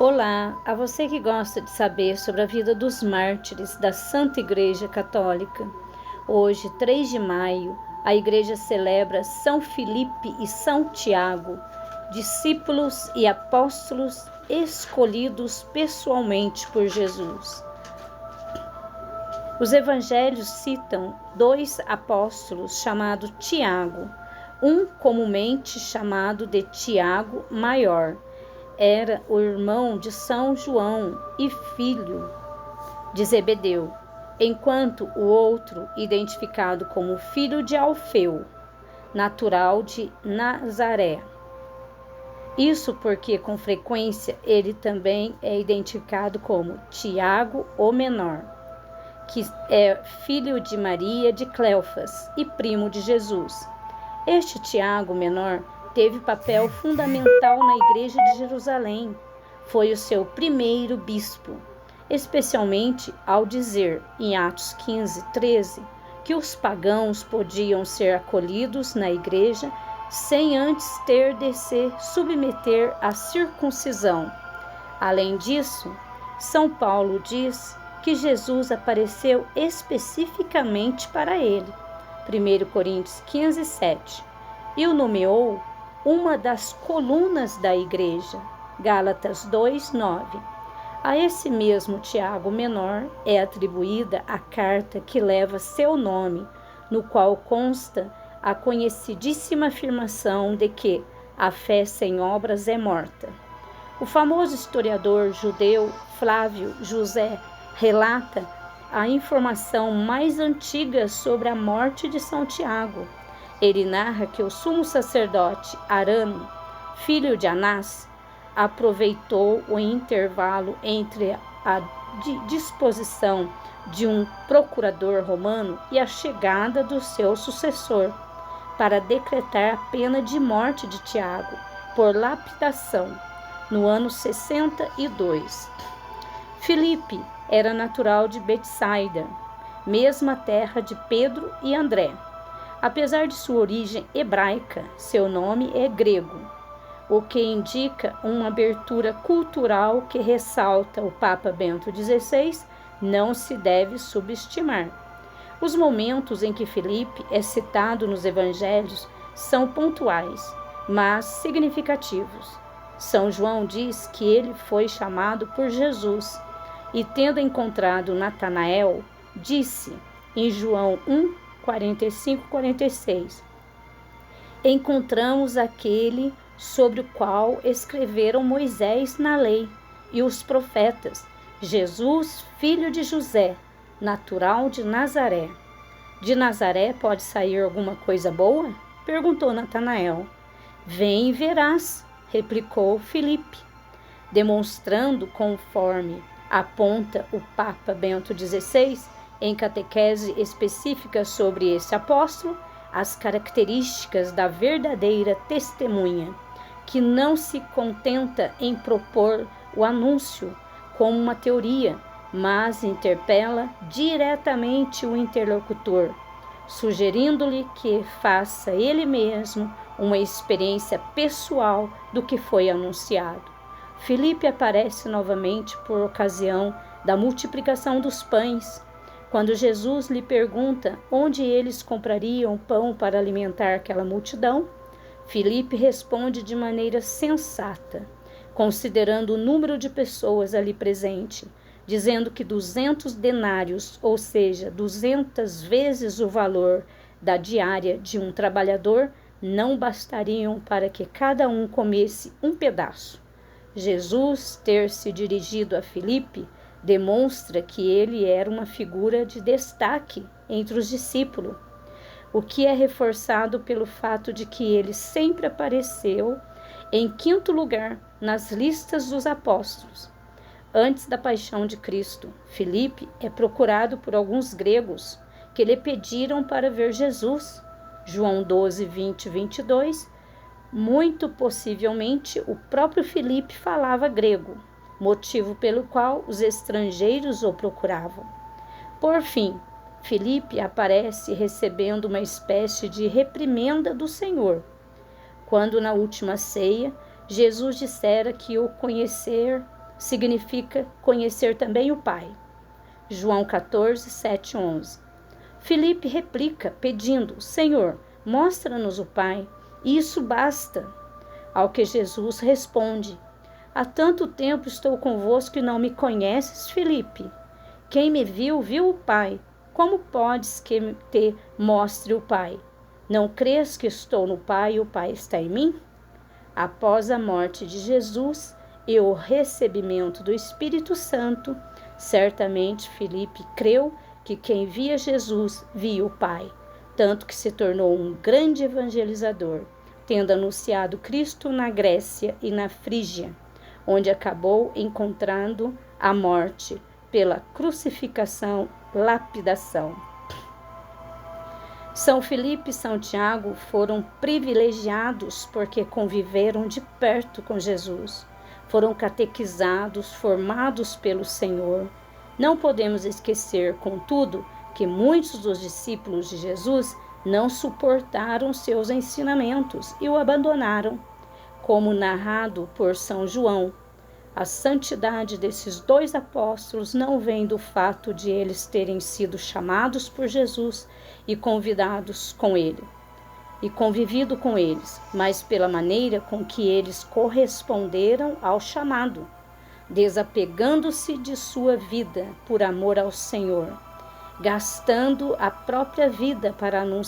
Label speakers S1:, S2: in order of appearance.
S1: Olá, a você que gosta de saber sobre a vida dos mártires da Santa Igreja Católica. Hoje, 3 de maio, a Igreja celebra São Filipe e São Tiago, discípulos e apóstolos escolhidos pessoalmente por Jesus. Os evangelhos citam 2 apóstolos chamados Tiago, um comumente chamado de Tiago Maior. Era o irmão de São João e filho de Zebedeu, enquanto o outro, identificado como filho de Alfeu, natural de Nazaré. Isso porque, com frequência, ele também é identificado como Tiago o Menor, que é filho de Maria de Cleofas e primo de Jesus. Este Tiago Menor teve papel fundamental na Igreja de Jerusalém. Foi o seu primeiro bispo, especialmente ao dizer, em Atos 15:13, que os pagãos podiam ser acolhidos na Igreja sem antes ter de se submeter à circuncisão. Além disso, São Paulo diz que Jesus apareceu especificamente para ele, 1 Coríntios 15:7, e o nomeou uma das colunas da igreja, Gálatas 2:9. A esse mesmo Tiago Menor é atribuída a carta que leva seu nome, no qual consta a conhecidíssima afirmação de que a fé sem obras é morta. O famoso historiador judeu Flávio José relata a informação mais antiga sobre a morte de São Tiago. Ele narra que o sumo sacerdote Arano, filho de Anás, aproveitou o intervalo entre a disposição de um procurador romano e a chegada do seu sucessor para decretar a pena de morte de Tiago por lapidação no ano 62. Filipe era natural de Betsaida, mesma terra de Pedro e André. Apesar de sua origem hebraica, seu nome é grego, o que indica uma abertura cultural que ressalta o Papa Bento XVI não se deve subestimar. Os momentos em que Filipe é citado nos evangelhos são pontuais, mas significativos. São João diz que ele foi chamado por Jesus e, tendo encontrado Natanael, disse em João 1:45-46, encontramos aquele sobre o qual escreveram Moisés na lei e os profetas, Jesus, filho de José, natural de Nazaré. De Nazaré pode sair alguma coisa boa? Perguntou Natanael. Vem e verás, replicou Filipe, demonstrando, conforme aponta o Papa Bento XVI, em catequese específica sobre esse apóstolo, as características da verdadeira testemunha, que não se contenta em propor o anúncio como uma teoria, mas interpela diretamente o interlocutor, sugerindo-lhe que faça ele mesmo uma experiência pessoal do que foi anunciado. Filipe aparece novamente por ocasião da multiplicação dos pães, quando Jesus lhe pergunta onde eles comprariam pão para alimentar aquela multidão. Filipe responde de maneira sensata, considerando o número de pessoas ali presente, dizendo que 200 denários, ou seja, 200 vezes o valor da diária de um trabalhador, não bastariam para que cada um comesse um pedaço. Jesus ter se dirigido a Filipe demonstra que ele era uma figura de destaque entre os discípulos, o que é reforçado pelo fato de que ele sempre apareceu em 5º lugar nas listas dos apóstolos. Antes da paixão de Cristo, Filipe é procurado por alguns gregos que lhe pediram para ver Jesus. João 12:20-22. Muito possivelmente o próprio Filipe falava grego, motivo pelo qual os estrangeiros o procuravam. Por fim, Filipe aparece recebendo uma espécie de reprimenda do Senhor, quando na última ceia Jesus dissera que o conhecer significa conhecer também o Pai. João 14, 7, 11. Filipe replica, pedindo: Senhor, mostra-nos o Pai, e isso basta. Ao que Jesus responde: Há tanto tempo estou convosco e não me conheces, Filipe? Quem me viu, viu o Pai. Como podes que te mostre o Pai? Não crês que estou no Pai e o Pai está em mim? Após a morte de Jesus e o recebimento do Espírito Santo, certamente Filipe creu que quem via Jesus via o Pai, tanto que se tornou um grande evangelizador, tendo anunciado Cristo na Grécia e na Frígia, onde acabou encontrando a morte pela crucificação, lapidação. São Filipe e São Tiago foram privilegiados porque conviveram de perto com Jesus. Foram catequizados, formados pelo Senhor. Não podemos esquecer, contudo, que muitos dos discípulos de Jesus não suportaram seus ensinamentos e o abandonaram, como narrado por São João. A santidade desses dois apóstolos não vem do fato de eles terem sido chamados por Jesus e convidados com ele, e convivido com eles, mas pela maneira com que eles corresponderam ao chamado, desapegando-se de sua vida por amor ao Senhor, gastando a própria vida para anunciar